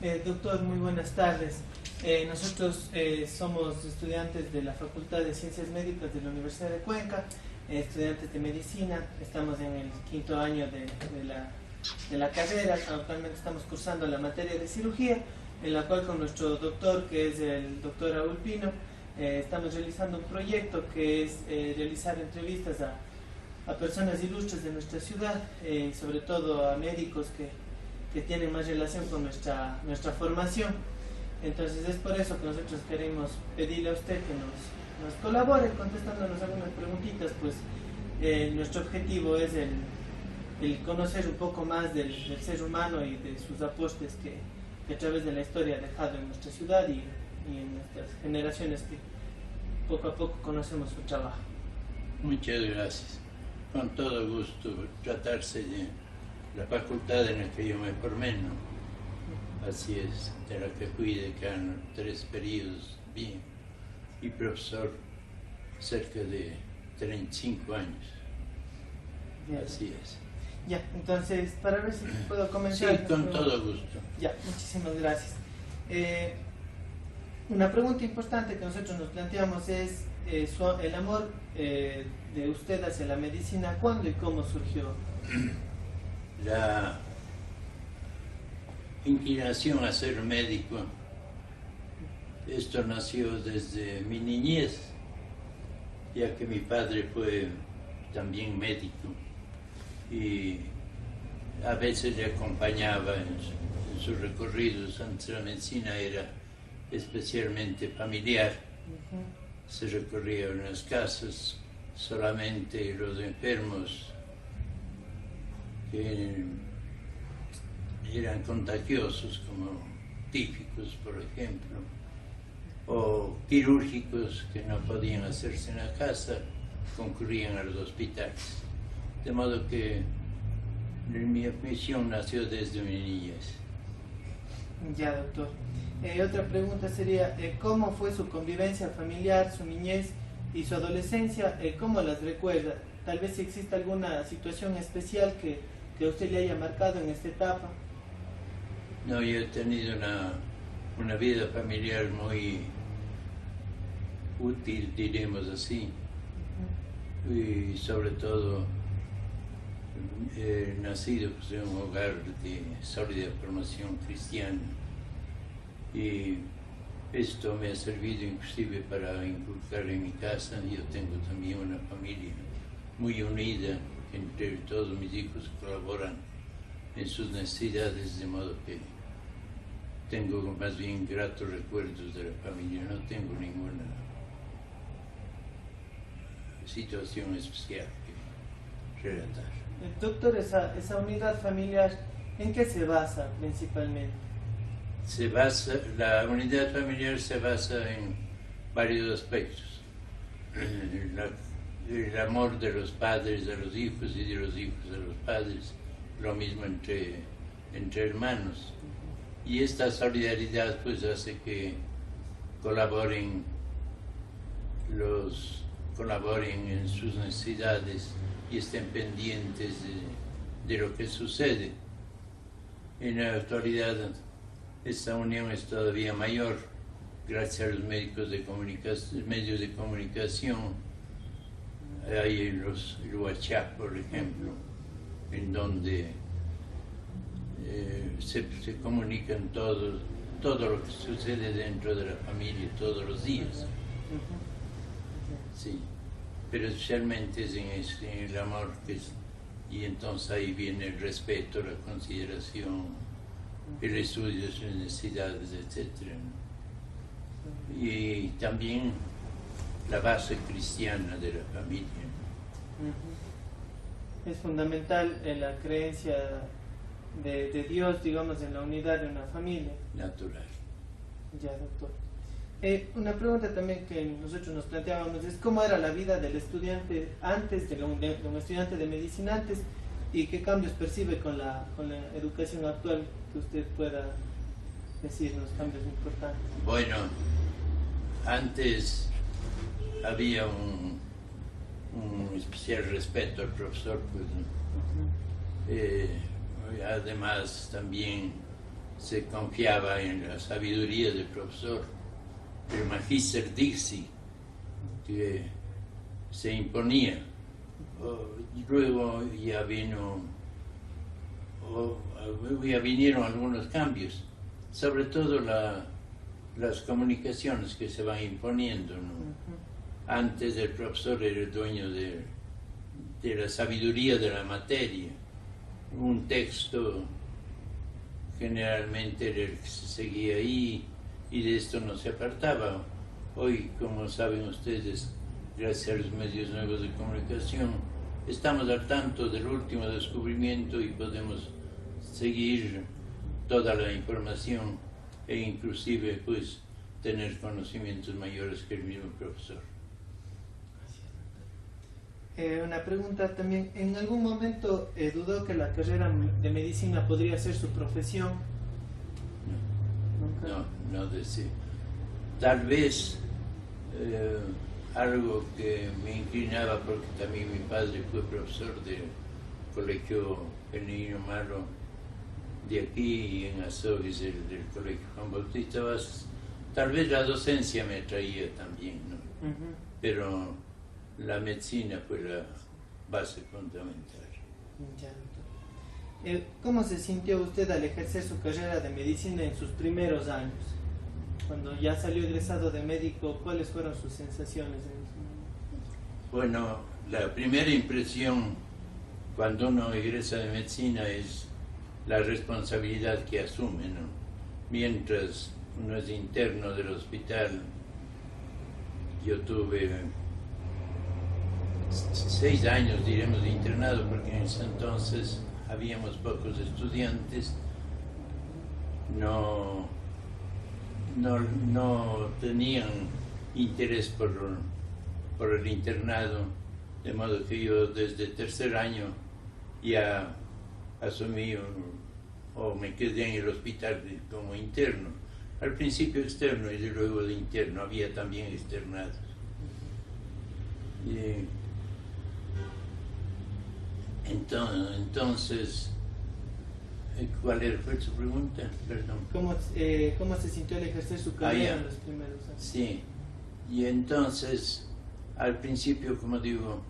Doctor, muy buenas tardes. Nosotros somos estudiantes de la Facultad de Ciencias Médicas de la Universidad de Cuenca, estudiantes de medicina. Estamos en el quinto año de la carrera. Actualmente estamos cursando la materia de cirugía, en la cual con nuestro doctor, que es el doctor Raúl Pino, estamos realizando un proyecto que es realizar entrevistas a personas ilustres de nuestra ciudad, sobre todo a médicos que tienen más relación con nuestra formación. Entonces es por eso que nosotros queremos pedirle a usted que nos colabore contestándonos algunas preguntitas, pues nuestro objetivo es el conocer un poco más del ser humano y de sus aportes que a través de la historia ha dejado en nuestra ciudad y en nuestras generaciones que poco a poco conocemos su trabajo. Muchas gracias. Con todo gusto, tratarse de la facultad en la que yo me formé, ¿no? Así es, de la que fui decano 3 periodos bien y profesor cerca de 35 años. Bien. Así es. Ya, entonces, para ver si puedo comenzar. Sí, con todo gusto. Ya, muchísimas gracias. Una pregunta importante que nosotros nos planteamos es el amor de usted hacia la medicina. ¿Cuándo y cómo surgió? La inclinación a ser médico, esto nació desde mi niñez, ya que mi padre fue también médico y a veces le acompañaba en sus recorridos. Antes la medicina era especialmente familiar. Se recorrían las casas, solamente los enfermos que eran contagiosos, como típicos, por ejemplo, o quirúrgicos que no podían hacerse en la casa, concurrían a los hospitales. De modo que mi misión nació desde mi niñez. Ya, doctor. Otra pregunta sería, ¿cómo fue su convivencia familiar, su niñez y su adolescencia? ¿Cómo las recuerda? Tal vez si existe alguna situación especial que a usted le haya marcado en esta etapa. No, yo he tenido una vida familiar muy útil, diremos así, y sobre todo he nacido pues, en un hogar de sólida formación cristiana, y esto me ha servido inclusive para inculcar en mi casa. Yo tengo también una familia muy unida, entre todos mis hijos colaboran en sus necesidades, de modo que tengo más bien gratos recuerdos de la familia. No tengo ninguna situación especial que relatar. Doctor, esa unidad familiar, ¿en qué se basa principalmente? La unidad familiar se basa en varios aspectos. El amor de los padres a los hijos y de los hijos a los padres, lo mismo entre hermanos. Y esta solidaridad pues hace que colaboren en sus necesidades y estén pendientes de lo que sucede. En la actualidad esta unión es todavía mayor gracias a los medios de comunicación. Hay el WhatsApp, por ejemplo, en donde se comunican todo lo que sucede dentro de la familia todos los días. Sí, pero especialmente es en el amor, y entonces ahí viene el respeto, la consideración, el estudio de sus necesidades, etc. Y también la base cristiana de la familia. Es fundamental la creencia de Dios, digamos, en la unidad de una familia. Natural. Ya, doctor. Una pregunta también que nosotros nos planteábamos es cómo era la vida del estudiante antes, de un estudiante de medicina antes, y qué cambios percibe con la educación actual, que usted pueda decirnos cambios importantes. Bueno, antes había un especial respeto al profesor, pues, además también se confiaba en la sabiduría del profesor, el Magister Dixi, que se imponía. Luego ya vinieron algunos cambios, sobre todo las comunicaciones que se van imponiendo, ¿no? Antes el profesor era el dueño de la sabiduría de la materia. Un texto generalmente era el que se seguía ahí y de esto no se apartaba. Hoy, como saben ustedes, gracias a los medios nuevos de comunicación, estamos al tanto del último descubrimiento y podemos seguir toda la información e inclusive pues tener conocimientos mayores que el mismo profesor. Una pregunta también, ¿en algún momento dudó que la carrera de medicina podría ser su profesión? No decía. Tal vez algo que me inclinaba, porque también mi padre fue profesor del colegio El Niño Malo de aquí y en Azogues del colegio Juan Bautista Vázquez. Tal vez la docencia me atraía también, ¿no? Pero la medicina fue la base fundamental. ¿Cómo se sintió usted al ejercer su carrera de medicina en sus primeros años? Cuando ya salió egresado de médico, ¿cuáles fueron sus sensaciones en ese momento? Bueno, la primera impresión cuando uno egresa de medicina es la responsabilidad que asume, ¿no? Mientras uno es interno del hospital, yo tuve 6 años, diremos, de internado, porque en ese entonces habíamos pocos estudiantes, no tenían interés por el internado, de modo que yo desde el tercer año ya asumí o me quedé en el hospital como interno. Al principio externo y luego de interno, había también externados. Entonces, ¿cuál fue su pregunta? Perdón. ¿Cómo se sintió al ejercer su carrera en los primeros años? Sí, y entonces, al principio, como digo,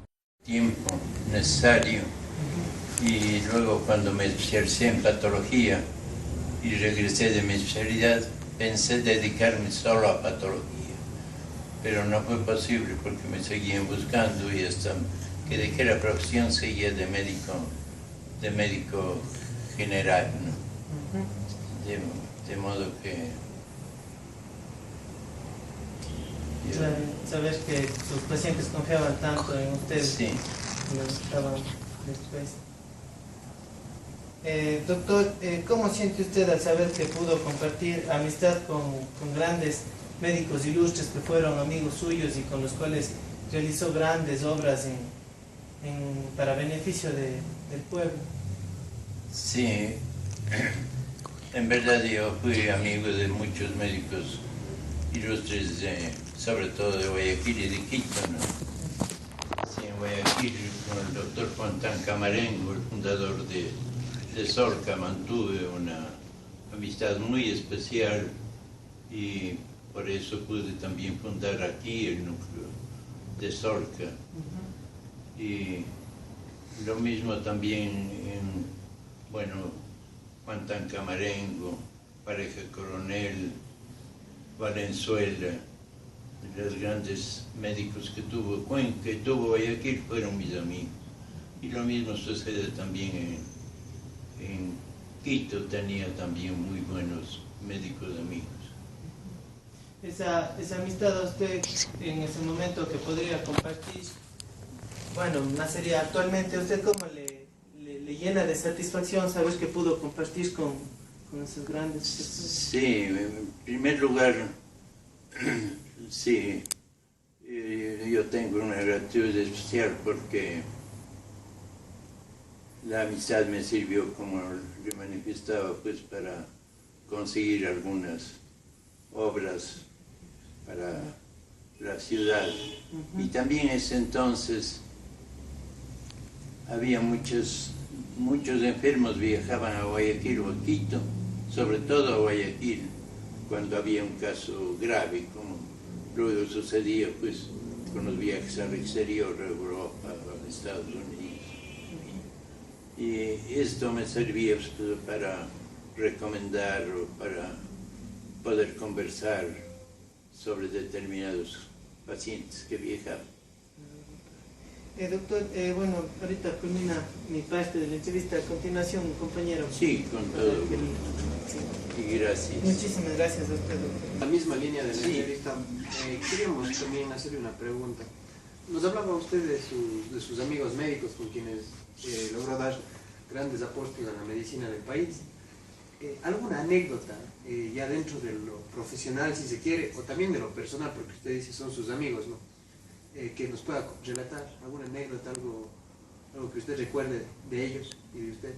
tiempo necesario, y luego cuando me especialicé en patología y regresé de mi especialidad, pensé dedicarme solo a patología, pero no fue posible porque me seguían buscando y hasta que dejé la profesión seguía de médico general, ¿no? De modo que saber que sus pacientes confiaban tanto en ustedes. Sí. Doctor, ¿cómo siente usted al saber que pudo compartir amistad con grandes médicos ilustres que fueron amigos suyos y con los cuales realizó grandes obras para beneficio del pueblo? Sí, en verdad yo fui amigo de muchos médicos ilustres, sobre todo de Guayaquil y de Quito, ¿no? Sí, en Guayaquil con el doctor Fontán Camarengo, el fundador de Solca, mantuve una amistad muy especial y por eso pude también fundar aquí el núcleo de Solca. Y lo mismo también Fontán Camarengo, Pareja Coronel, Valenzuela, los grandes médicos que tuvo Cuenca, que tuvo Guayaquil, fueron mis amigos. Y lo mismo sucede también en Quito, tenía también muy buenos médicos amigos. Esa amistad a usted en ese momento que podría compartir, nacería actualmente, ¿usted cómo le llena de satisfacción saber que pudo compartir con esos grandes personas? Sí, en primer lugar, sí, yo tengo una gratitud especial porque la amistad me sirvió, como le manifestaba, pues para conseguir algunas obras para la ciudad. Y también en ese entonces había muchos enfermos, viajaban a Guayaquil o a Quito sobre todo a Guayaquil, cuando había un caso grave, como luego sucedía pues con los viajes al exterior, a Europa, a Estados Unidos. Y esto me servía para recomendar o para poder conversar sobre determinados pacientes que viajaban. Doctor, bueno, ahorita culmina mi parte de la entrevista. A continuación, compañero. Sí, con todo. Sí. Y gracias. Muchísimas gracias, doctor. La misma línea de la entrevista, queríamos también hacerle una pregunta. Nos hablaba usted de sus amigos médicos con quienes logró dar grandes aportes a la medicina del país. ¿Alguna anécdota, ya dentro de lo profesional, si se quiere, o también de lo personal, porque usted dice son sus amigos, ¿no? Que nos pueda relatar alguna anécdota, algo que usted recuerde de ellos y de usted?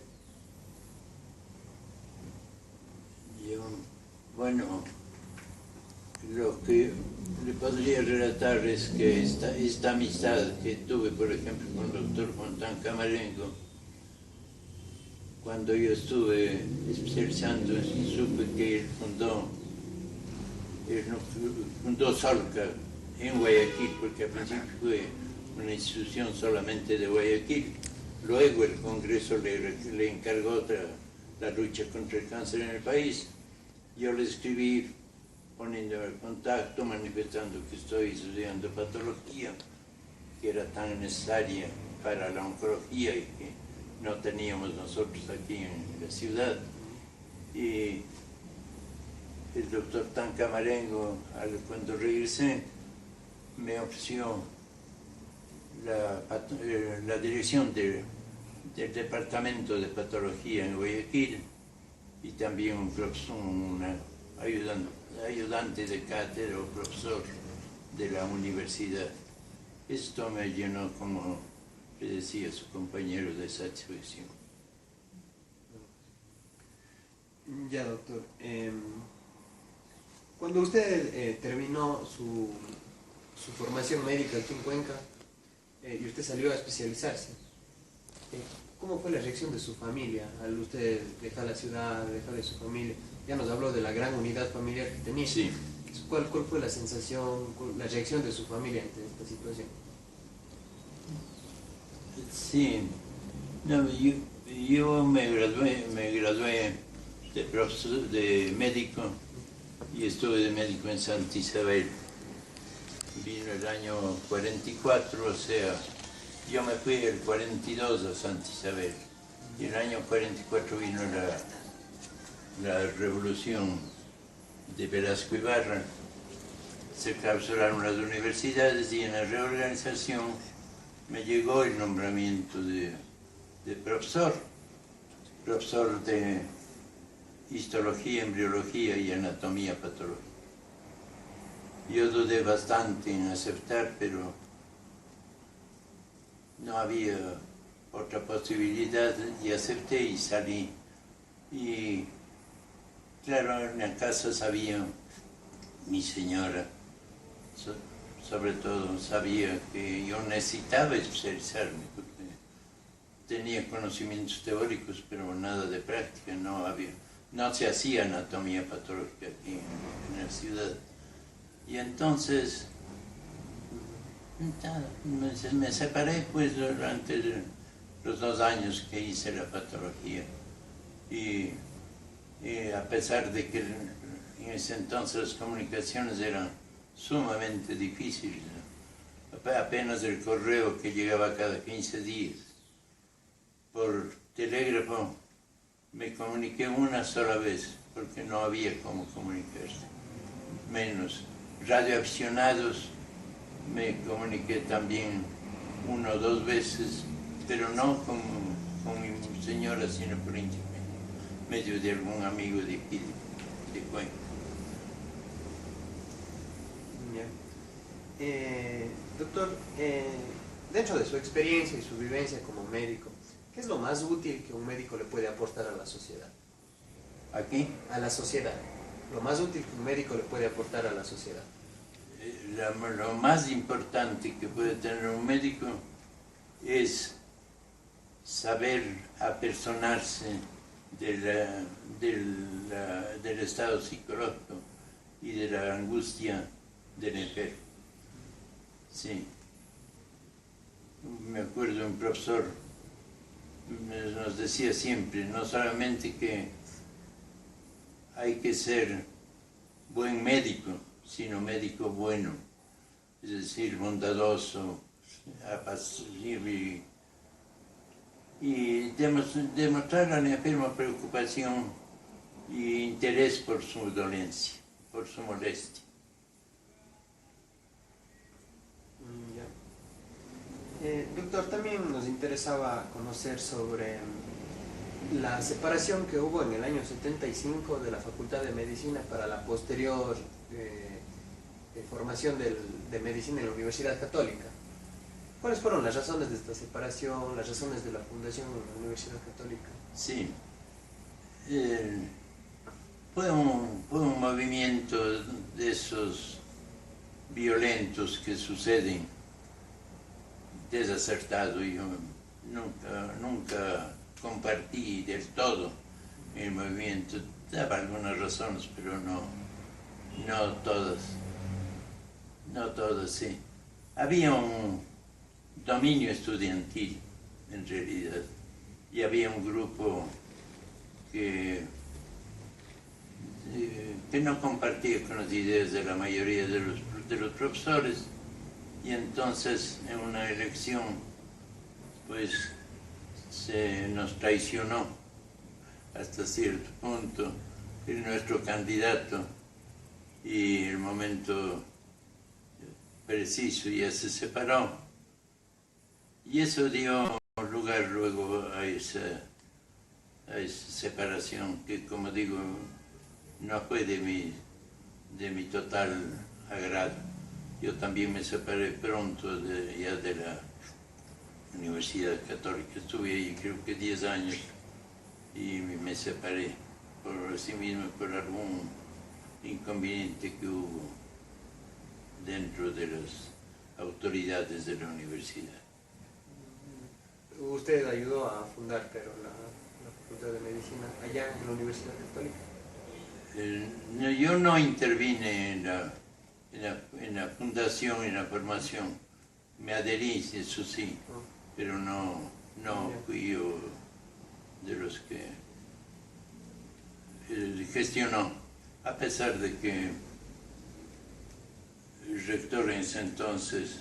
Bueno, lo que le podría relatar es que esta amistad que tuve, por ejemplo, con el doctor Fontán Camargo, cuando yo estuve especializando, supe que él fundó Solca en Guayaquil, porque al principio fue una institución solamente de Guayaquil. Luego el Congreso le encargó la lucha contra el cáncer en el país. Yo le escribí poniéndome en contacto, manifestando que estoy estudiando patología, que era tan necesaria para la oncología y que no teníamos nosotros aquí en la ciudad. Y el doctor Tancamarengo, cuando regresé, me ofreció la dirección del departamento de patología en Guayaquil y también un ayudante de cátedra o profesor de la universidad. Esto me llenó, como le decía su compañero, de satisfacción. Ya, doctor. Cuando usted terminó su formación médica aquí en Cuenca y usted salió a especializarse, ¿cómo fue la reacción de su familia al usted dejar la ciudad, dejar de su familia? Ya nos habló de la gran unidad familiar que tenía. Sí. ¿Cuál fue la sensación, la reacción de su familia ante esta situación? Sí, no, yo me gradué de médico y estuve de médico en Santa Isabel. Vino el año 44, o sea, yo me fui el 42 a Santa Isabel y el año 44 vino la revolución de Velasco Ibarra. Se clausuraron las universidades y en la reorganización me llegó el nombramiento de profesor de histología, embriología y anatomía patológica. Yo dudé bastante en aceptar, pero no había otra posibilidad y acepté y salí. Y claro, en la casa sabía mi señora, sobre todo sabía que yo necesitaba especializarme porque tenía conocimientos teóricos pero nada de práctica, no se hacía anatomía patológica aquí en la ciudad. Y entonces me separé pues durante los 2 años que hice la patología y a pesar de que en ese entonces las comunicaciones eran sumamente difíciles, apenas el correo que llegaba cada 15 días. Por telégrafo me comuniqué una sola vez porque no había cómo comunicarse, menos radioaficionados me comuniqué también 1 o 2 veces, pero no con mi señora, sino por medio de algún amigo de aquí, de Cuenca. Doctor, dentro de su experiencia y su vivencia como médico, ¿qué es lo más útil que un médico le puede aportar a la sociedad? ¿Aquí? A la sociedad. Lo más útil que un médico le puede aportar a la sociedad. Lo más importante que puede tener un médico es saber apersonarse del estado psicológico y de la angustia del enfermo. Sí. Me acuerdo un profesor nos decía siempre, no solamente que hay que ser buen médico, sino médico bueno, es decir, bondadoso, apacible, y demostrar al enfermo preocupación y interés por su dolencia, por su molestia. Doctor, también nos interesaba conocer sobre la separación que hubo en el año 75 de la Facultad de Medicina para la posterior formación de medicina en la Universidad Católica. ¿Cuáles fueron las razones de esta separación, las razones de la fundación de la Universidad Católica? Sí, fue un movimiento de esos violentos que suceden, desacertado. Yo nunca compartí del todo el movimiento, daba algunas razones, pero no todas, sí. Había un dominio estudiantil, en realidad, y había un grupo que no compartía con las ideas de la mayoría de los profesores, y entonces en una elección pues se nos traicionó hasta cierto punto nuestro candidato, y el momento preciso ya se separó, y eso dio lugar luego a esa separación que, como digo, no fue de mi total agrado. Yo también me separé pronto ya de la Universidad Católica. Estuve ahí creo que 10 años y me separé por sí mismo, por algún inconveniente que hubo dentro de las autoridades de la universidad. Usted ayudó a fundar, pero la Facultad de Medicina allá en la Universidad Católica. Yo no intervine en la fundación, en la formación. Me adherí, eso sí, pero no fui yo de los que gestionó, a pesar de que el rector en ese entonces,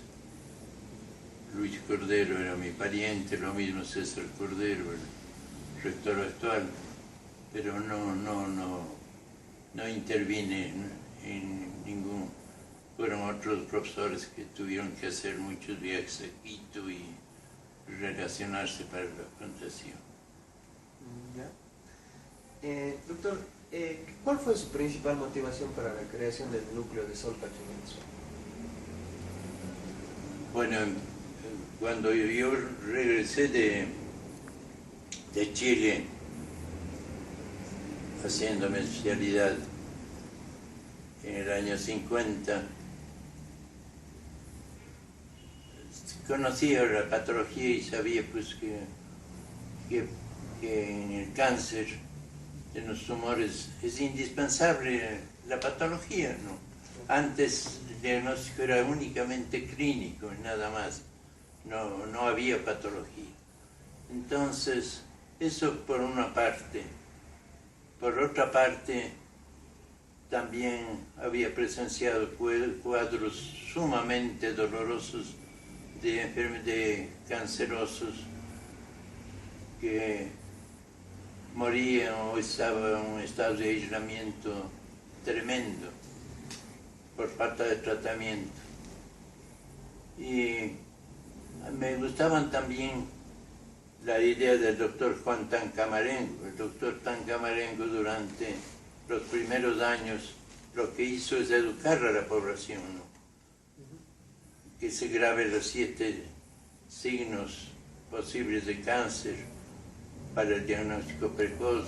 Luis Cordero, era mi pariente, lo mismo César Cordero, el rector actual, pero no intervine en ningún. Fueron otros profesores que tuvieron que hacer muchos viajes a Quito y relacionarse para la fundación. Doctor, ¿cuál fue su principal motivación para la creación del núcleo de Solcac en Venezuela? Bueno, cuando yo regresé de Chile, haciendo mi especialidad en el año 50, conocía la patología y sabía pues que en el cáncer, en los tumores, es indispensable la patología, ¿no? Antes el diagnóstico era únicamente clínico, nada más, no había patología. Entonces, eso por una parte. Por otra parte, también había presenciado cuadros sumamente dolorosos de cancerosos que morían o estaban en un estado de aislamiento tremendo por falta de tratamiento. Y me gustaban también la idea del doctor Juan Tancamarengo. El doctor Tancamarengo durante los primeros años lo que hizo es educar a la población, ¿no? Que se grabe los 7 signos posibles de cáncer para el diagnóstico precoz,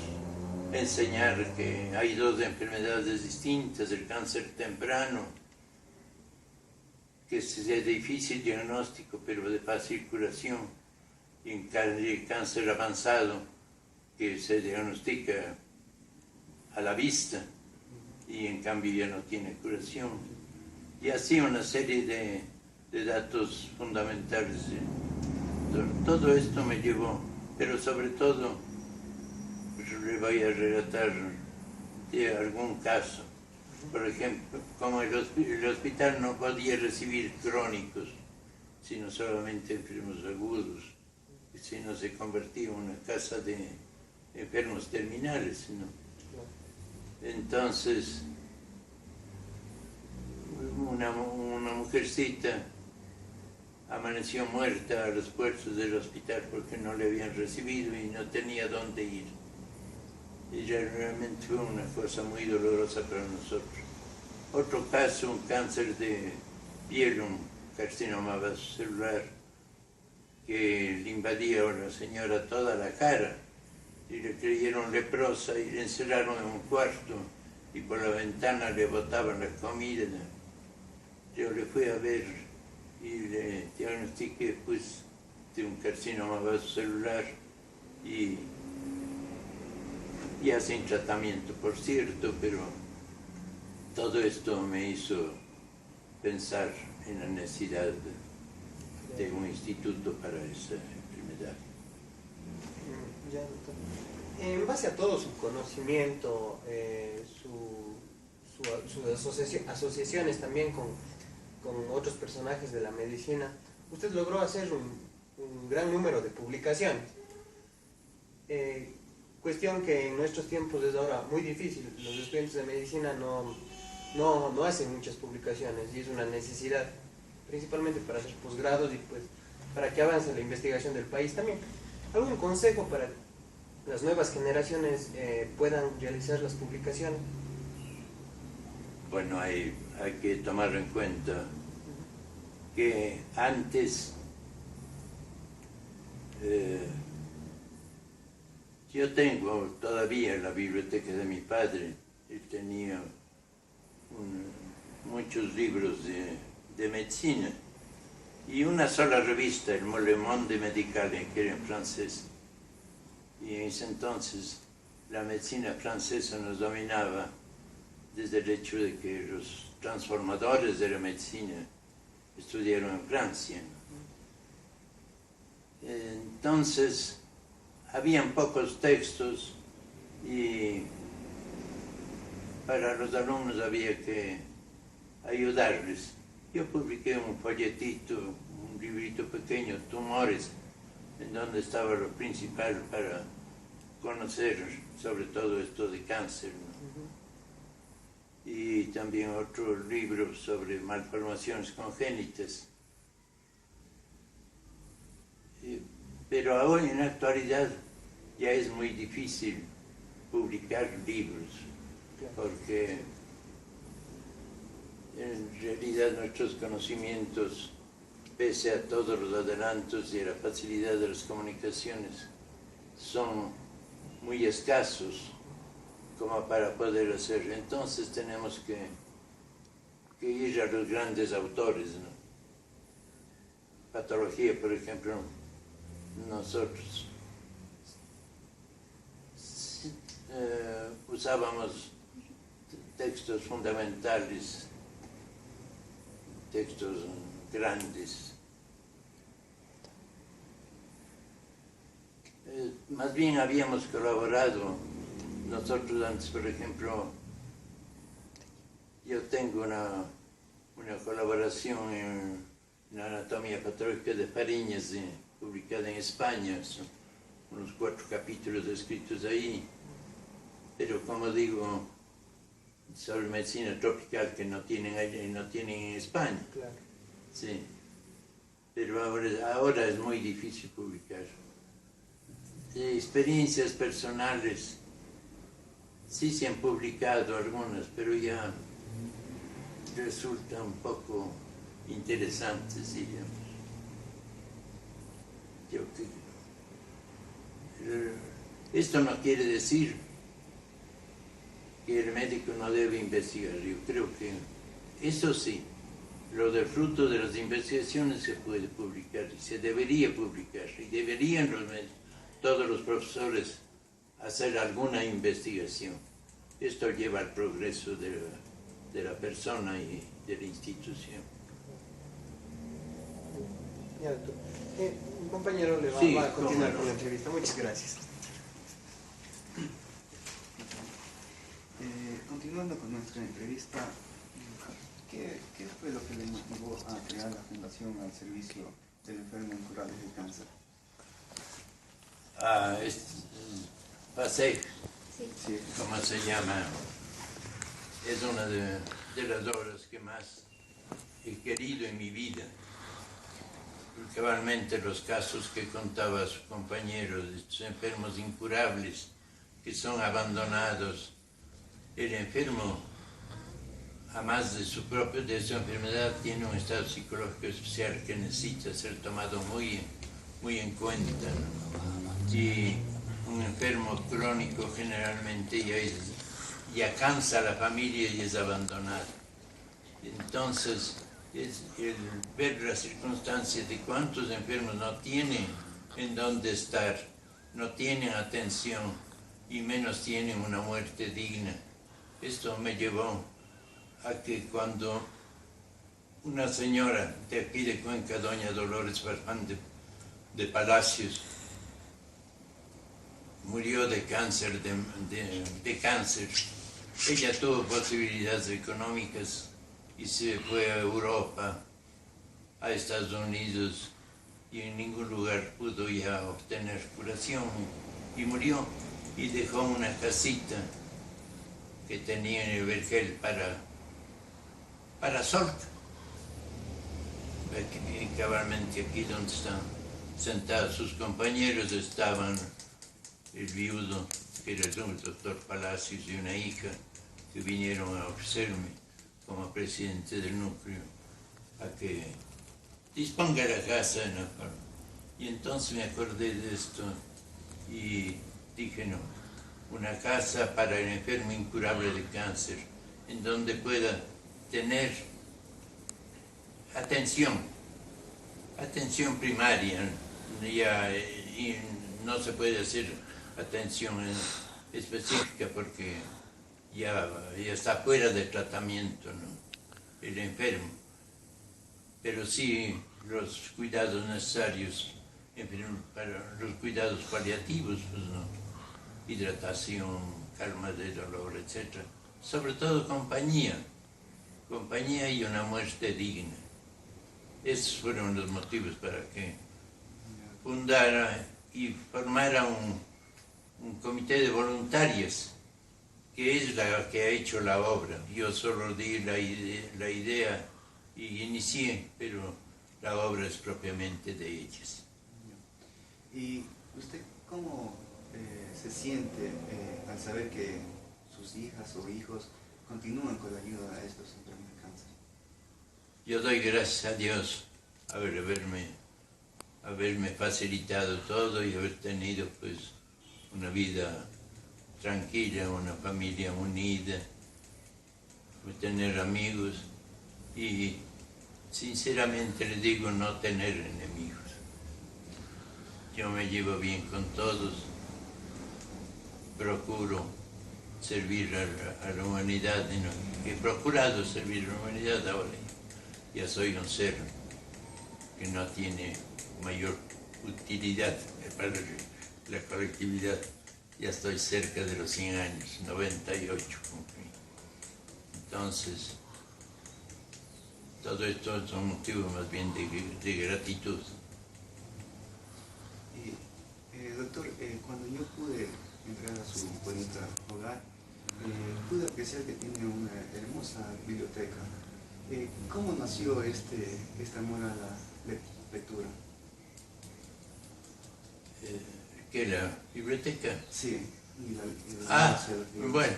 enseñar que hay 2 enfermedades distintas, el cáncer temprano, que es de difícil diagnóstico pero de fácil curación, y el cáncer avanzado, que se diagnostica a la vista y en cambio ya no tiene curación. Y así una serie de datos fundamentales. Todo esto me llevó, pero sobre todo le voy a relatar de algún caso. Por ejemplo, como el hospital no podía recibir crónicos, sino solamente enfermos agudos, sino se convertía en una casa de enfermos terminales, ¿no? Entonces, una mujercita amaneció muerta a las puertas del hospital porque no le habían recibido y no tenía dónde ir. Y realmente fue una cosa muy dolorosa para nosotros. Otro caso, un cáncer de piel, un carcinoma vasocelular, que le invadía a la señora toda la cara y le creyeron leprosa y le encerraron en un cuarto y por la ventana le botaban la comida. Yo le fui a ver y le diagnostiqué pues de un carcinoma vasocelular y ya sin tratamiento, por cierto, pero todo esto me hizo pensar en la necesidad de un instituto para esa enfermedad. Ya, doctor. En base a todo su conocimiento, sus asociaciones también con otros personajes de la medicina, usted logró hacer un gran número de publicaciones. Cuestión que en nuestros tiempos es ahora muy difícil. Los estudiantes de medicina no hacen muchas publicaciones y es una necesidad, principalmente para hacer posgrados y pues para que avance la investigación del país también. ¿Algún consejo para las nuevas generaciones puedan realizar las publicaciones? Bueno, hay que tomar en cuenta que antes yo tengo todavía la biblioteca de mi padre. Él tenía muchos libros de medicina y una sola revista, el Le Monde Médical, que era en francés. Y en ese entonces la medicina francesa nos dominaba desde el hecho de que los transformadores de la medicina estudiaron en Francia. Entonces habían pocos textos y para los alumnos había que ayudarles. Yo publiqué un folletito, un librito pequeño, Tumores, en donde estaba lo principal para conocer sobre todo esto de cáncer, ¿no? Y también otro libro sobre malformaciones congénitas. Pero ahora en la actualidad ya es muy difícil publicar libros, porque en realidad nuestros conocimientos, pese a todos los adelantos y a la facilidad de las comunicaciones, son muy escasos como para poder hacer. Entonces tenemos que ir a los grandes autores, ¿no? Patología, por ejemplo, nosotros usábamos textos fundamentales, textos grandes. Más bien habíamos colaborado nosotros antes, por ejemplo, yo tengo una colaboración en la anatomía patológica de Fariñas, publicada en España, son unos 4 capítulos escritos ahí, pero como digo, sobre medicina tropical que no tienen en España. Claro. Sí, pero ahora es muy difícil publicar. Experiencias personales, sí se han publicado algunas, pero ya resulta un poco interesantes, digamos. Esto no quiere decir que el médico no debe investigar. Yo creo que eso sí, lo del fruto de las investigaciones se puede publicar y se debería publicar, y deberían todos los profesores hacer alguna investigación. Esto lleva al progreso de la persona y de la institución. Ya, doctor. Un compañero le va a continuar con la entrevista. Muchas gracias. Continuando con nuestra entrevista, ¿qué fue lo que le motivó a crear la Fundación al Servicio del Enfermo Incurable de Cáncer? PASEC, Sí. como se llama, es una de las obras que más he querido en mi vida. Cabalmente los casos que contaba su compañero de estos enfermos incurables que son abandonados. El enfermo, además de su enfermedad, tiene un estado psicológico especial que necesita ser tomado muy en cuenta, ¿no? Y un enfermo crónico generalmente ya cansa a la familia y es abandonado. Entonces, es el ver las circunstancias de cuántos enfermos no tienen en dónde estar, no tienen atención y menos tienen una muerte digna. Esto me llevó a que cuando una señora de aquí de Cuenca, doña Dolores Farfán de Palacios, murió de cáncer, ella tuvo posibilidades económicas y se fue a Europa, a Estados Unidos, y en ningún lugar pudo ya obtener curación, y murió, y dejó una casita que tenía en el vergel para Solca. Cabalmente aquí donde están sentados sus compañeros estaban el viudo, que era el doctor Palacios, y una hija que vinieron a ofrecerme como presidente del núcleo a que disponga la casa en la forma. Y entonces me acordé de esto y dije, no, una casa para el enfermo incurable de cáncer, en donde pueda tener atención primaria, y no se puede hacer atención específica porque ya está fuera de tratamiento, ¿no?, el enfermo. Pero sí los cuidados necesarios para los cuidados paliativos, pues, ¿no?, hidratación, calma de dolor, etc. Sobre todo compañía y una muerte digna. Esos fueron los motivos para que fundara y formara un comité de voluntarios, que es la que ha hecho la obra. Yo solo di la idea y inicié, pero la obra es propiamente de ellas. ¿Y usted cómo se siente al saber que sus hijas o hijos continúan con la ayuda a estos enfermos de cáncer? Yo doy gracias a Dios haberme facilitado todo y haber tenido, pues, una vida tranquila, una familia unida, tener amigos y, sinceramente le digo, no tener enemigos. Yo me llevo bien con todos, procuro servir a la humanidad, he procurado servir a la humanidad. Ahora ya soy un ser que no tiene mayor utilidad para la colectividad. Ya estoy cerca de los 100 años, 98 cumplí. Entonces, todo esto son motivos más bien de gratitud. Doctor, cuando yo pude entrar a su bonito hogar, pude apreciar que tiene una hermosa biblioteca. ¿Cómo nació este amor a la lectura? ¿Qué, la biblioteca? Sí. Bueno,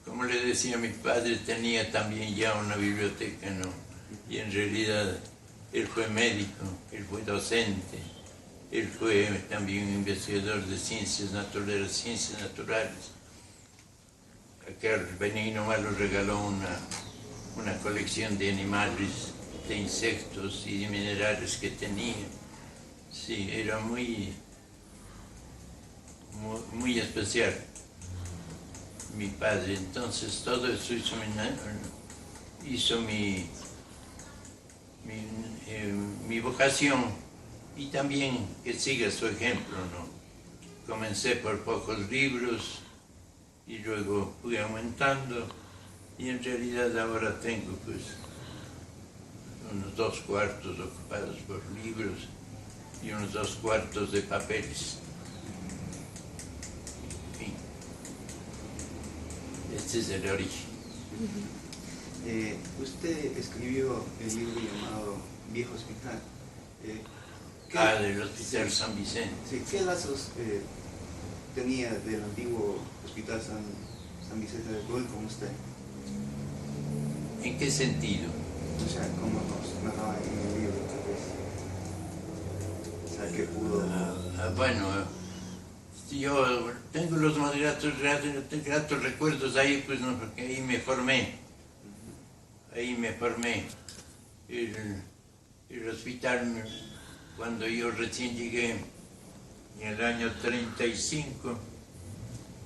como le decía, mi padre tenía también ya una biblioteca, ¿no? Y en realidad él fue médico, él fue docente, él fue también investigador de ciencias naturales. Aquel Benigno Malo regaló una colección de animales, de insectos y de minerales que tenía. Sí, era muy muy especial, mi padre. Entonces todo eso hizo mi vocación, y también que siga su ejemplo, ¿no? Comencé por pocos libros y luego fui aumentando, y en realidad ahora tengo pues unos 2 cuartos ocupados por libros y unos 2 cuartos de papeles. En fin, este es el origen. Usted escribió el libro llamado Viejo Hospital. Del Hospital San Vicente. Sí, ¿qué lazos tenía del antiguo Hospital San Vicente de Paúl con usted? ¿En qué sentido? O sea, ¿cómo nos narraba en el libro, tal vez? O sea, ¿qué pudo...? Bueno, yo tengo los más gratos recuerdos ahí, pues no, porque ahí me formé. Ahí me formé. El hospital, cuando yo recién llegué, en el año 35,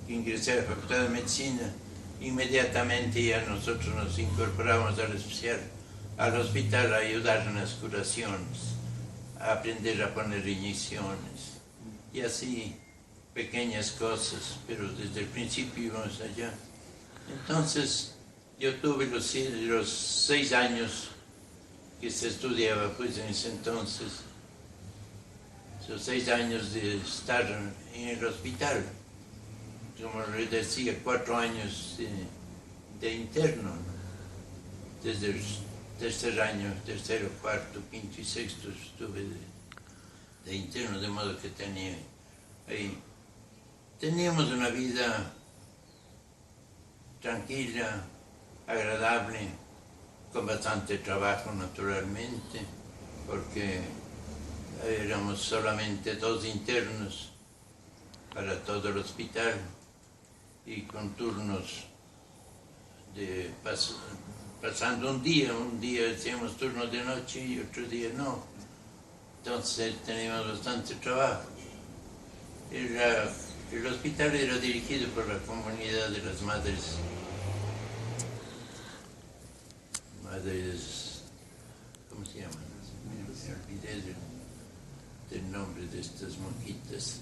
ingresé a la Facultad de Medicina, inmediatamente ya nosotros nos incorporamos al hospital a ayudar en las curaciones, a aprender a poner inyecciones, y así pequeñas cosas, pero desde el principio íbamos allá. Entonces, yo tuve los 6 años que se estudiaba pues en ese entonces, esos 6 años de estar en el hospital, como les decía, 4 años de interno, ¿no? Desde el tercer año, tercero, cuarto, quinto y sexto estuve de interno, de modo que teníamos una vida tranquila, agradable, con bastante trabajo naturalmente, porque éramos solamente 2 internos para todo el hospital, y con turnos de pasando un día hacíamos turnos de noche y otro día no. Entonces teníamos bastante trabajo. El hospital era dirigido por la comunidad de las madres, ¿cómo se llaman? Me olvidé del nombre de estas monjitas.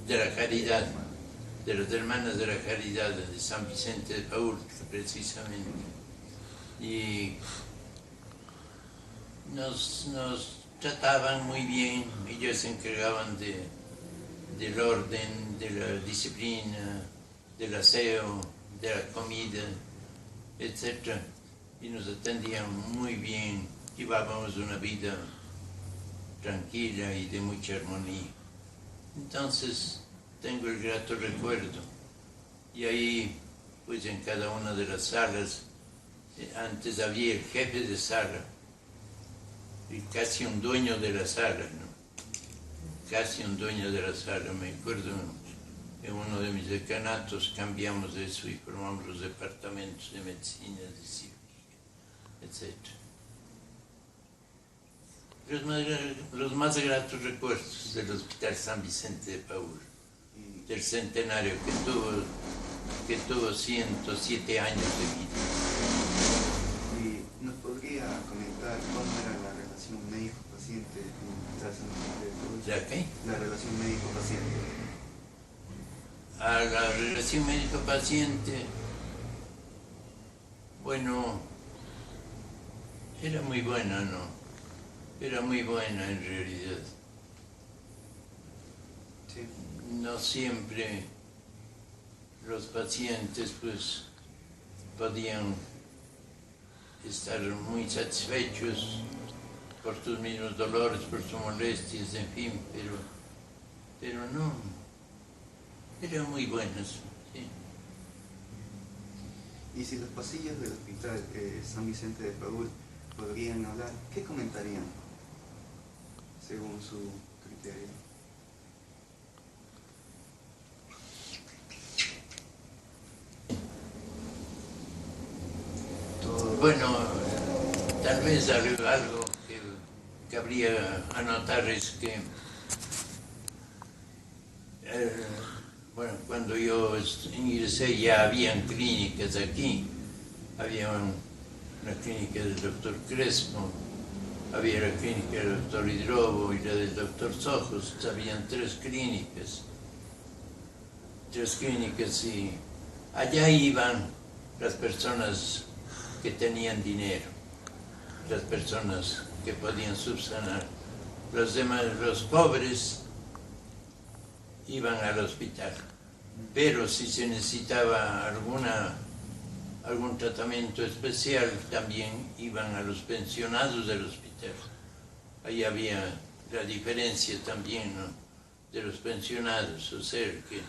De la Caridad, de las Hermanas de la Caridad de San Vicente de Paúl, precisamente. Y nos trataban muy bien, ellos se encargaban del orden, de la disciplina, del aseo, de la comida, etc. Y nos atendían muy bien, llevábamos una vida tranquila y de mucha armonía. Entonces, tengo el grato recuerdo. Y ahí, pues en cada una de las salas, antes había el jefe de sala, y casi un dueño de la sala, ¿no? Casi un dueño de la sala. Me acuerdo, en uno de mis decanatos cambiamos eso y formamos los departamentos de medicina, de cirugía, etc. Los más gratos recuerdos del Hospital San Vicente de Paúl, del centenario que tuvo 107 años de vida. ¿Y nos podría comentar cómo era la relación médico-paciente en el Hospital San Vicente de Paúl? ¿Ya qué? La relación médico-paciente. La relación médico-paciente, bueno, era muy buena, ¿no? Era muy buena en realidad. Sí. No siempre los pacientes pues podían estar muy satisfechos por sus mismos dolores, por sus molestias, en fin, pero no, eran muy buenas. Sí. Y si los pasillos del Hospital San Vicente de Paúl podrían hablar, ¿qué comentarían según su criterio? Bueno, tal vez algo que habría anotar es que bueno, cuando yo ingresé ya habían clínicas aquí. Había una clínica del doctor Crespo, había la clínica del doctor Hidrobo y la del doctor Sojos. Habían tres clínicas y allá iban las personas que tenían dinero, las personas que podían subsanar. Los demás, los pobres, iban al hospital. Pero si se necesitaba algún tratamiento especial, también iban a los pensionados del hospital. Ahí había la diferencia también, ¿no?, de los pensionados, o sea, que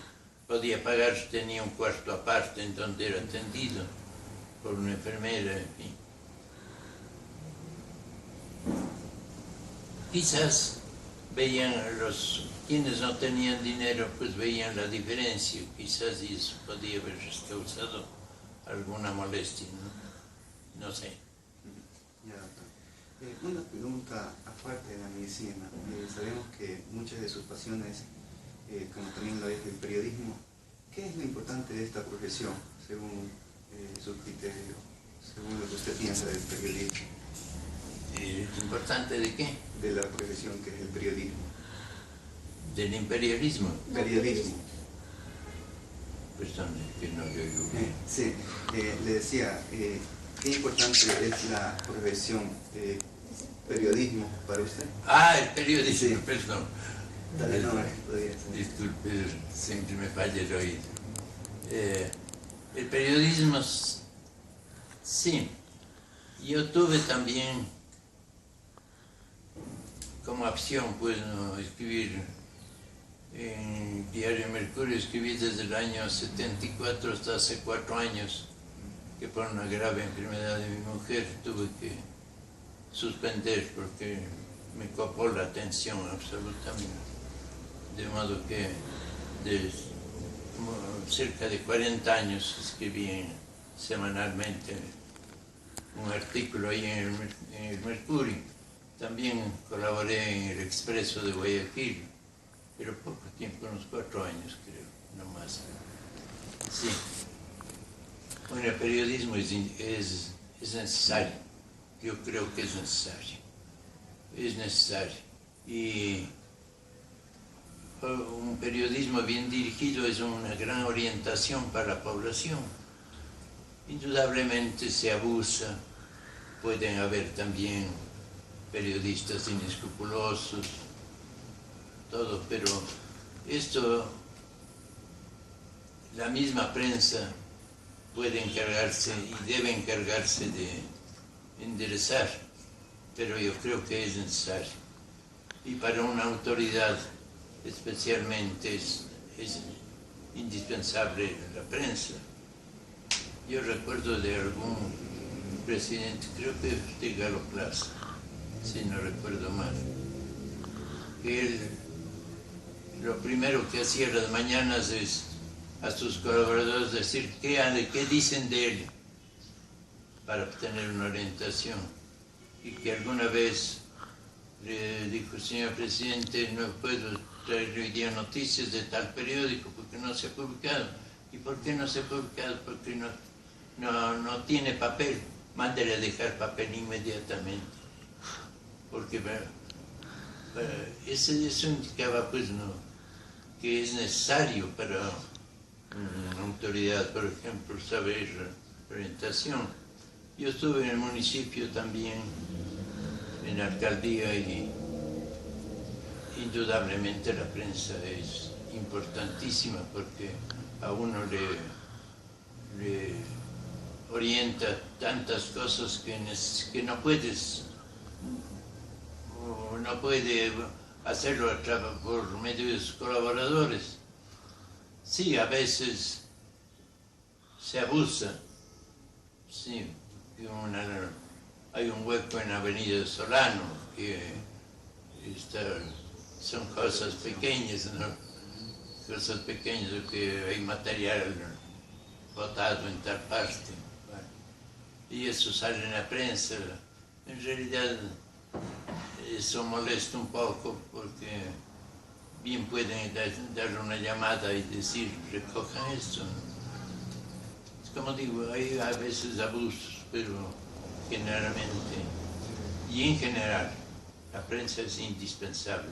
podía pagar, tenía un cuarto aparte en donde era atendido por una enfermera, en fin. Quizás veían quienes no tenían dinero, pues veían la diferencia, quizás y eso podía haber causado alguna molestia, ¿no? No sé. Ya, doctor. Una pregunta aparte de la medicina. Sabemos que muchas de sus pasiones, como también lo es el periodismo, ¿qué es lo importante de esta profesión, según su criterio, según lo que usted piensa del periodismo? ¿Importante de qué? De la profesión que es el periodismo. ¿Del imperialismo? Periodismo. Perdón, que no le oigo bien. Sí, le decía, ¿qué importante es la profesión de periodismo para usted? Ah, el periodismo, Sí. perdón. Dale, no, podría ser. Disculpe, siempre me falla el oído. El periodismo, sí. Yo tuve también como opción, pues, ¿no?, escribir en Diario Mercurio. Escribí desde el año 74 hasta hace 4 años, que por una grave enfermedad de mi mujer tuve que suspender porque me copó la atención absolutamente. De modo que cerca de 40 años escribí semanalmente un artículo ahí en el Mercurio. También colaboré en el Expreso de Guayaquil, pero poco tiempo, unos 4 años creo, no más. Sí. Bueno, el periodismo es necesario. Yo creo que es necesario. Es necesario. Y un periodismo bien dirigido es una gran orientación para la población. Indudablemente se abusa, pueden haber también periodistas inescrupulosos, todo, pero esto, la misma prensa puede encargarse y debe encargarse de enderezar, pero yo creo que es necesario. Y para una autoridad especialmente es indispensable la prensa. Yo recuerdo de algún presidente, creo que de Galo Plaza, si no recuerdo mal, que él lo primero que hacía las mañanas es a sus colaboradores decir qué dicen de él para obtener una orientación. Y que alguna vez le dijo: señor presidente, no puedo traerle hoy día noticias de tal periódico porque no se ha publicado. ¿Y por qué no se ha publicado? Porque no tiene papel. Mándele a dejar papel inmediatamente. Porque eso indicaba, pues, no, que es necesario para una autoridad, por ejemplo, saber la orientación. Yo estuve en el municipio también, en la alcaldía, y indudablemente la prensa es importantísima porque a uno le orienta tantas cosas que no puedes, o no puede hacerlo por medio de sus colaboradores. Sí, a veces se abusa, sí. Hay un hueco en la avenida de Solano que son cosas pequeñas, ¿no? Cosas pequeñas, que hay material botado en tal parte. Bueno, y eso sale en la prensa. En realidad eso molesta un poco porque bien pueden dar una llamada y decir, recojan esto. Es como digo, hay a veces abusos, pero generalmente, y en general, la prensa es indispensable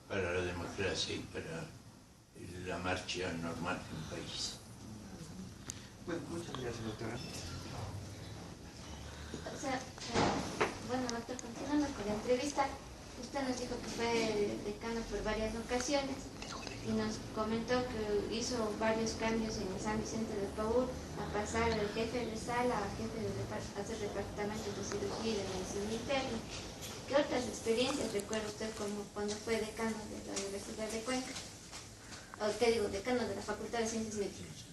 para la democracia y para la marcha normal de un país. Bueno, muchas gracias, doctora. O sea, bueno, doctor, continuando con la entrevista, usted nos dijo que fue decano por varias ocasiones y nos comentó que hizo varios cambios en el San Vicente del Paúl, a pasar del jefe de sala a jefe de hacer departamentos de cirugía y de medicina interna. ¿Qué otras experiencias recuerda usted como cuando fue decano de la Universidad de Cuenca? O qué digo, decano de la Facultad de Ciencias Médicas.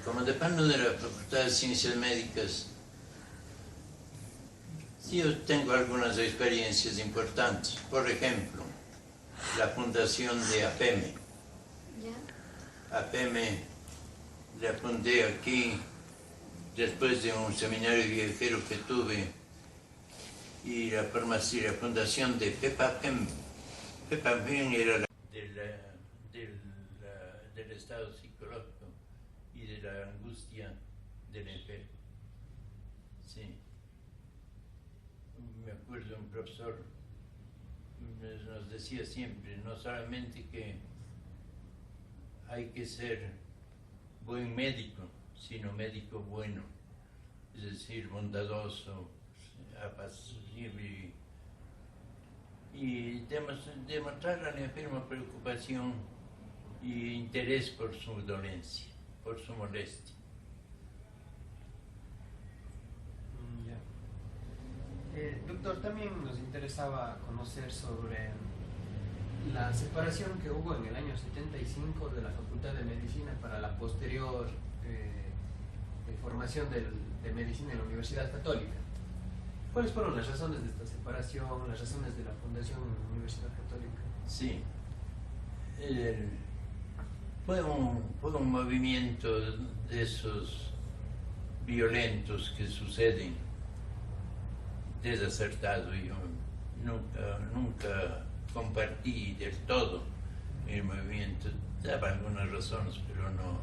Como decano de la Facultad de Ciencias Médicas, sí, yo tengo algunas experiencias importantes. Por ejemplo, la fundación de APEME. ¿Ya? APEME la fundé aquí después de un seminario viajero que tuve y la fundación de PEPAPEM. PEPAPEM era del estado psicológico y de la angustia del enfermo. Sí. Me acuerdo un profesor nos decía siempre, no solamente que hay que ser buen médico, sino médico bueno, es decir, bondadoso, apacible y demostrar al enfermo preocupación y interés por su dolencia, por su molestia. Doctor, también nos interesaba conocer sobre la separación que hubo en el año 75 de la Facultad de Medicina para la posterior formación de medicina en la Universidad Católica. ¿Cuáles fueron las razones de esta separación, las razones de la fundación en la Universidad Católica? Sí, fue un movimiento de esos violentos que suceden, desacertado. Yo nunca compartí del todo el movimiento, daba algunas razones, pero no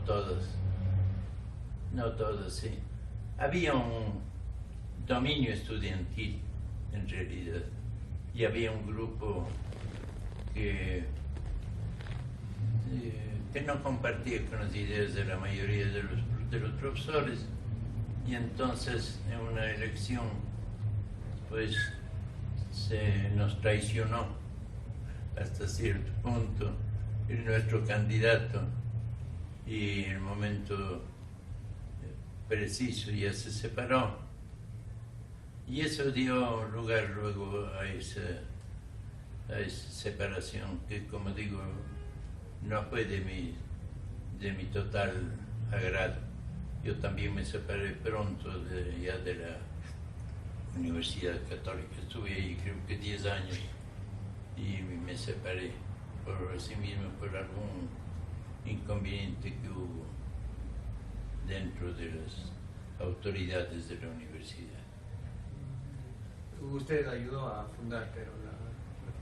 todas. No todas, sí. Había un dominio estudiantil, en realidad, y había un grupo que no compartía con las ideas de la mayoría de los profesores, y entonces en una elección pues se nos traicionó hasta cierto punto nuestro candidato, y en el momento preciso ya se separó, y eso dio lugar luego a esa separación que, como digo, no fue de mi total agrado. Yo también me separé pronto ya de la Universidad Católica. Estuve ahí creo que 10 años y me separé por sí mismo, por algún inconveniente que hubo dentro de las autoridades de la universidad. Usted ayudó a fundar, pero la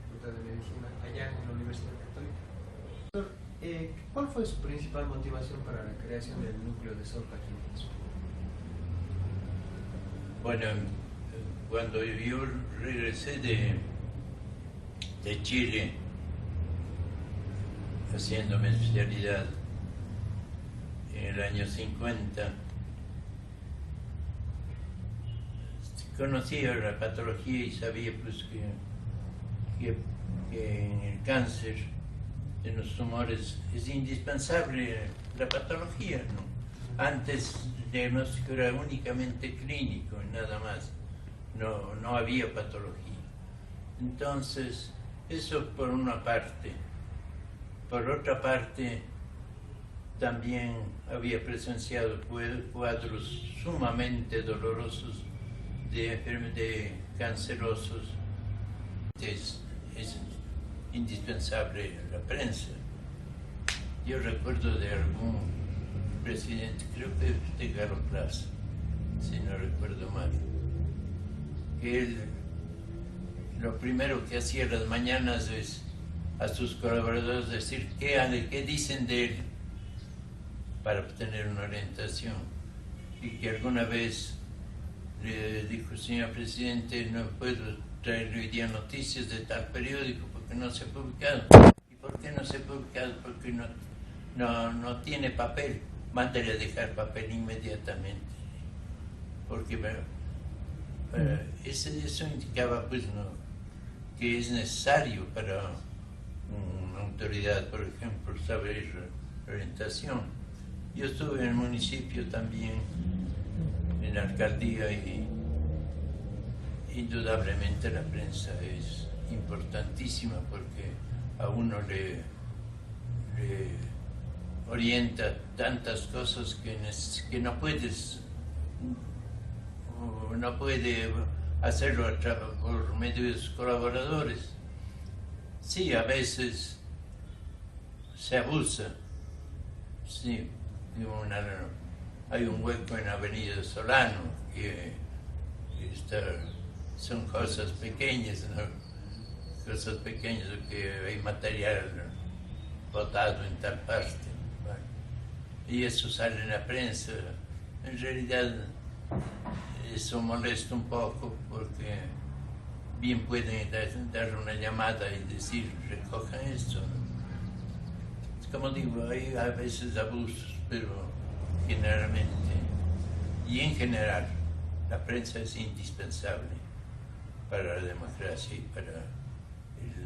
Facultad de Medicina allá en la Universidad Católica. Doctor, ¿cuál fue su principal motivación para la creación del núcleo de Sorca aquí en Venezuela? Bueno, cuando yo regresé de Chile, haciendo mi especialidad en el año 50, conocía la patología y sabía pues que en el cáncer, en los tumores, es indispensable la patología, ¿no? Antes el diagnóstico era únicamente clínico y nada más, no había patología. Entonces, eso por una parte. Por otra parte, también había presenciado cuadros sumamente dolorosos de cancerosos. Es indispensable la prensa. Yo recuerdo de algún presidente, creo que de Carlos Plaza, si no recuerdo mal, que él lo primero que hacía las mañanas es a sus colaboradores decir qué dicen de él para obtener una orientación. Y que alguna vez le dijo: señor presidente, no puedo traerle hoy día noticias de tal periódico porque no se ha publicado. ¿Y por qué no se ha publicado? Porque no tiene papel. Mándale a dejar papel inmediatamente. Porque eso indicaba pues que es necesario para una autoridad, por ejemplo, saber orientación. Yo estuve en el municipio también, en la alcaldía, y indudablemente la prensa es importantísima porque a uno le orienta tantas cosas que no puede hacerlo por medio de sus colaboradores. Sí, a veces se abusa. Sí, hay un hueco en la Avenida Solano que son cosas pequeñas, ¿no? Cosas pequeñas, que hay material botado en tal parte. Bueno, y eso sale en la prensa. En realidad eso molesta un poco porque bien pueden dar una llamada y decir: recojan esto, ¿no? Como digo, hay a veces abusos, pero generalmente, y en general, la prensa es indispensable para la democracia y para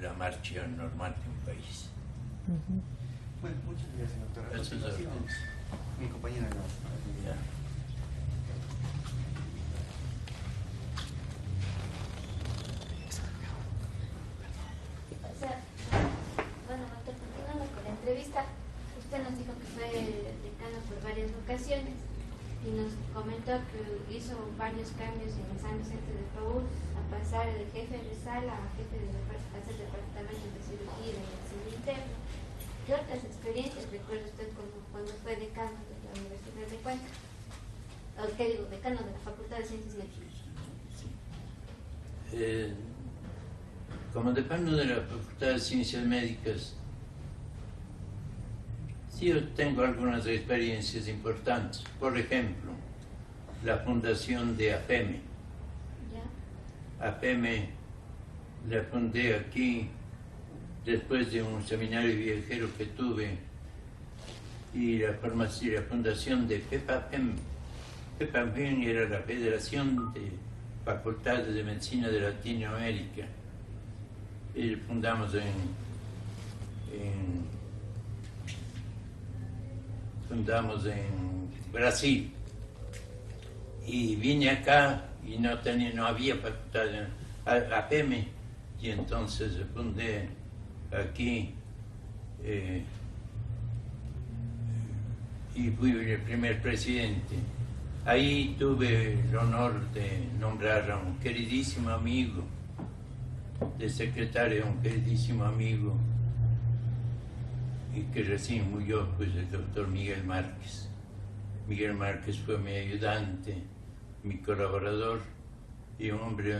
la marcha normal de un país. Bueno, muchas gracias, doctora. Eso es todo. Mi compañera no. Ya. Bueno, doctor, continuando con la entrevista, usted nos dijo que fue decano por varias ocasiones y nos comentó que hizo varios cambios en el San Vicente de Paúl, a pasar de jefe de sala a jefe de hacer departamento de cirugía y de medicina interna. ¿Qué otras experiencias recuerda usted cuando fue decano de la Universidad de Cuenca? ¿O qué digo, decano de la Facultad de Ciencias Médicas? Como decano de la Facultad de Ciencias Médicas, sí, yo tengo algunas experiencias importantes. Por ejemplo, la fundación de APEME. ¿Ya? APEME la fundé aquí después de un seminario viajero que tuve, y la fundación de FEPAPEM. FEPAPEM era la Federación de Facultades de Medicina de Latinoamérica. Y fundamos en Brasil, y vine acá y no había facultad APEME, y entonces fundé aquí y fui el primer presidente. Ahí tuve el honor de nombrar a un queridísimo amigo, de secretario, un queridísimo amigo, y que recién murió, pues, el doctor Miguel Márquez. Miguel Márquez fue mi ayudante, mi colaborador, y un hombre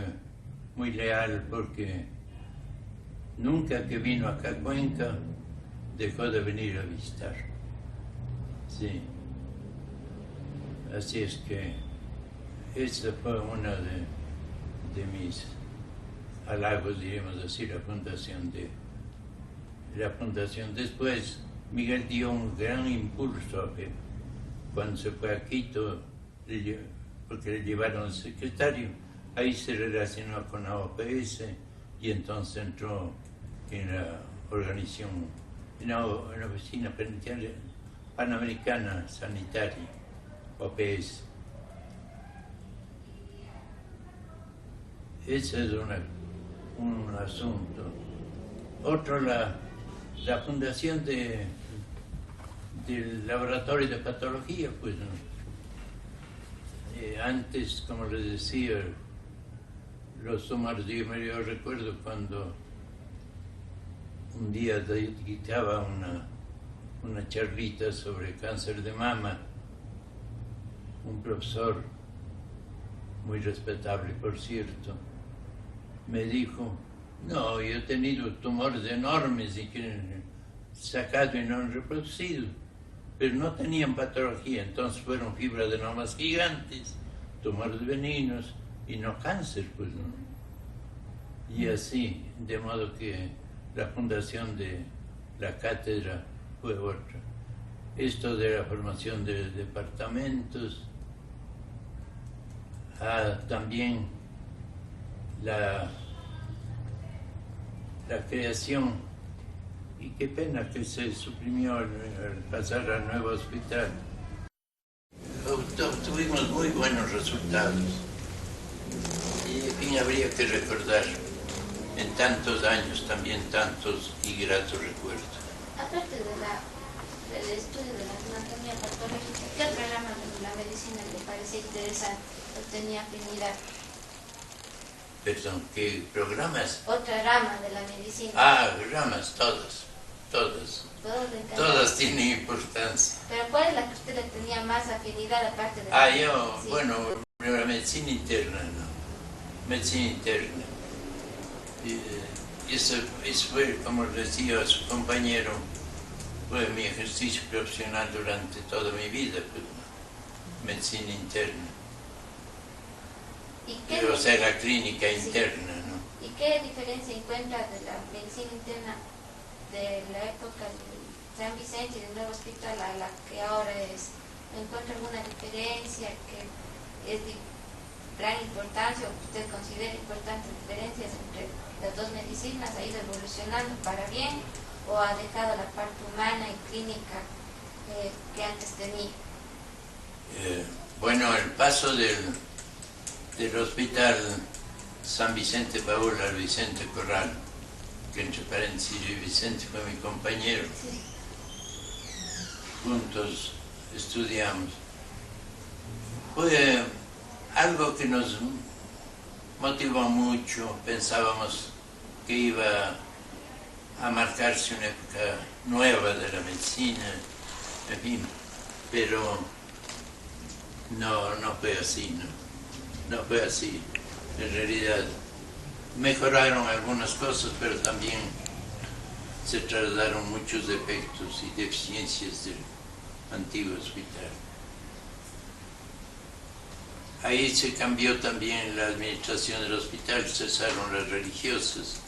muy leal, porque nunca que vino acá a Cuenca dejó de venir a visitar. Sí. Así es que esa fue una de mis halagos, diríamos así, la fundación. Después, Miguel dio un gran impulso a que cuando se fue a Quito, porque le llevaron al secretario, ahí se relacionó con la OPS, y entonces entró en la organización, en la oficina penitenciaria panamericana sanitaria, OPS. Ese es un asunto. Otro, la fundación del laboratorio de patología, pues, antes, como les decía, los sumarios, yo recuerdo cuando un día dictaba una charlita sobre cáncer de mama, un profesor muy respetable, por cierto, me dijo, no, yo he tenido tumores enormes y que sacado y no han reproducido, pero no tenían patología, entonces fueron fibroadenomas gigantes, tumores benignos y no cáncer, pues no. Y así, de modo que la fundación de la cátedra fue otra. Esto de la formación de departamentos, también la creación, y qué pena que se suprimió al pasar al nuevo hospital. Obtuvimos muy buenos resultados y en fin habría que recordar en tantos años también tantos y gratos recuerdos. Aparte del estudio de la anatomía patológica, ¿qué otra rama de la medicina le parecía interesante o tenía afinidad? Perdón, ¿qué programas? Otra rama de la medicina. Ramas, todas. Todas tienen importancia. Pero ¿cuál es la que usted le tenía más afinidad aparte de la yo, sí. Bueno, la medicina interna, ¿no? Medicina interna. Eso fue, como decía a su compañero, fue mi ejercicio profesional durante toda mi vida, pues, medicina interna. O sea, la clínica interna, ¿no? ¿Y qué diferencia encuentra de la medicina interna de la época de San Vicente y del nuevo hospital a la que ahora es? ¿Encuentra alguna diferencia que es de gran importancia o que usted considera importantes diferencias entre las dos medicinas? ¿Ha ido evolucionando para bien o ha dejado la parte humana y clínica que antes tenía? Bueno, el paso del hospital San Vicente Paúl al Vicente Corral, que entre paréntesis Vicente fue mi compañero, Sí. Juntos estudiamos, fue algo que nos motivó mucho. Pensábamos que iba a marcarse una época nueva de la medicina, en fin, pero no fue así, no fue así. En realidad mejoraron algunas cosas, pero también se trasladaron muchos defectos y deficiencias del antiguo hospital. Ahí se cambió también la administración del hospital, cesaron las religiosas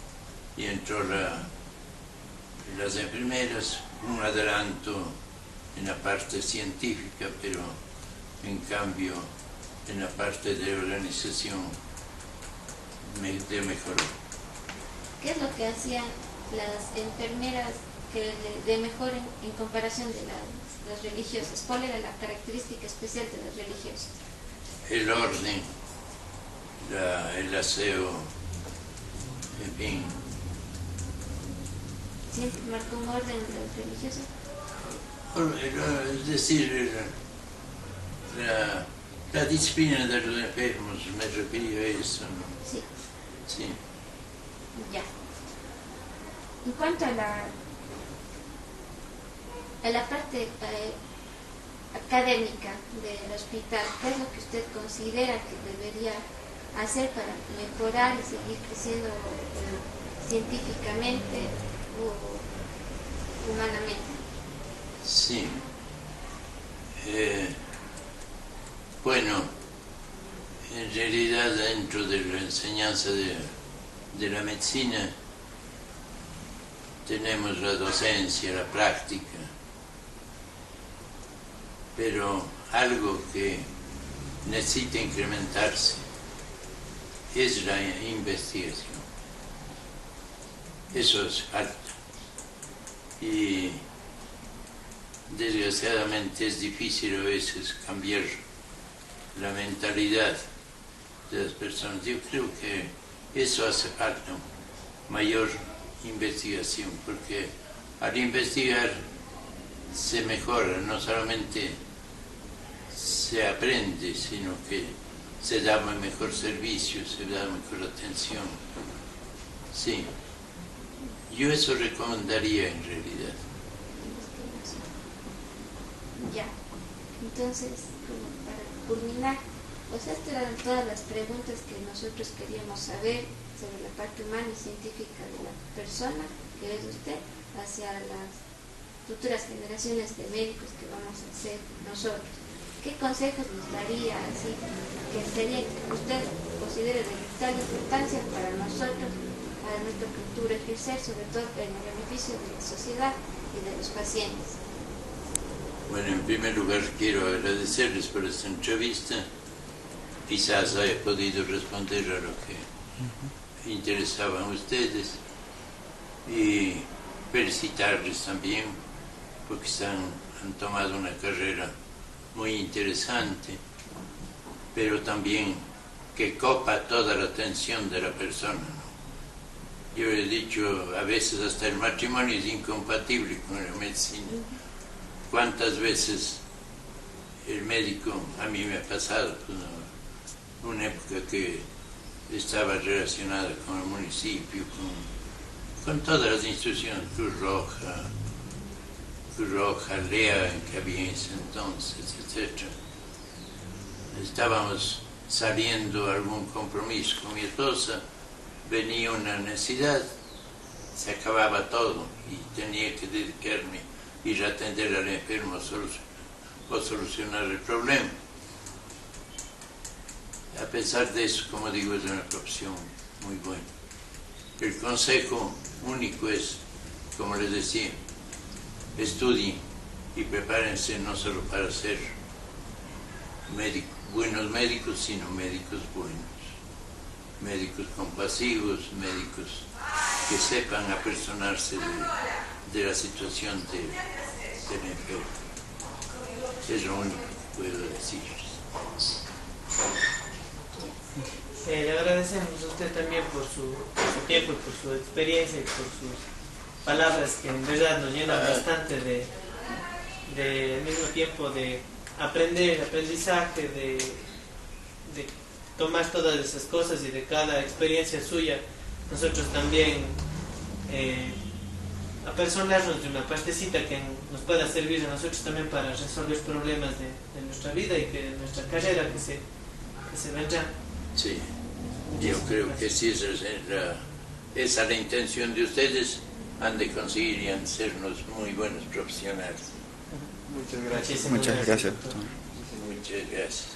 y entró las enfermeras, un adelanto en la parte científica, pero en cambio en la parte de organización mejoró. ¿Qué es lo que hacían las enfermeras que de mejor en comparación de las religiosas? ¿Cuál era la característica especial de las religiosas? El orden, el aseo, en fin. ¿Siempre marcó un orden de las religiosas? Es decir, la disciplina de los enfermos, me refería a eso, ¿no? Sí. Sí. Ya. En cuanto a la parte académica del hospital, ¿qué es lo que usted considera que debería hacer para mejorar y seguir creciendo científicamente o humanamente? Sí. Bueno, en realidad dentro de la enseñanza de la medicina tenemos la docencia, la práctica, pero algo que necesita incrementarse es la investigación. Eso es falta. Y desgraciadamente es difícil a veces cambiar la mentalidad de las personas. Yo creo que eso hace falta, mayor investigación, porque al investigar se mejora, no solamente se aprende, sino que se da un mejor servicio, se da mejor atención. Sí, yo eso recomendaría en realidad. Ya, entonces, como para culminar, Pues estas eran todas las preguntas que nosotros queríamos saber sobre la parte humana y científica de la persona, que es usted, hacia las futuras generaciones de médicos que vamos a ser nosotros. ¿Qué consejos nos daría así que sería que usted considere de vital importancia para nosotros, para nuestro futuro ejercer, sobre todo en el beneficio de la sociedad y de los pacientes? Bueno, en primer lugar quiero agradecerles por esta entrevista. Quizás haya podido responder a lo que interesaban a ustedes y felicitarles también porque han tomado una carrera muy interesante, pero también que copa toda la atención de la persona, ¿no? Yo he dicho, a veces hasta el matrimonio es incompatible con la medicina. ¿Cuántas veces el médico, a mí me ha pasado una época que estaba relacionada con el municipio, con todas las instituciones, Cruz Roja, LEA, que había en ese entonces, etc. Estábamos saliendo a algún compromiso con mi esposa, venía una necesidad, se acababa todo y tenía que dedicarme a ir a atender al enfermo o solucionar el problema. A pesar de eso, como digo, es una profesión muy buena. El consejo único es, como les decía, estudien y prepárense no solo para ser buenos médicos, sino médicos buenos, médicos compasivos, médicos que sepan apersonarse de la situación del enfermo. Es lo único que puedo decirles. Le agradecemos a usted también por su tiempo y por su experiencia y por sus palabras que en verdad nos llenan bastante de al mismo tiempo de aprendizaje, de tomar todas esas cosas y de cada experiencia suya nosotros también apersonarnos de una partecita que nos pueda servir a nosotros también para resolver problemas de nuestra vida y que nuestra carrera que se vendrá. Sí, yo creo que si esa es la intención de ustedes, han de conseguir y han de sernos muy buenos profesionales. Muchas gracias. Muchas gracias. Muchas gracias.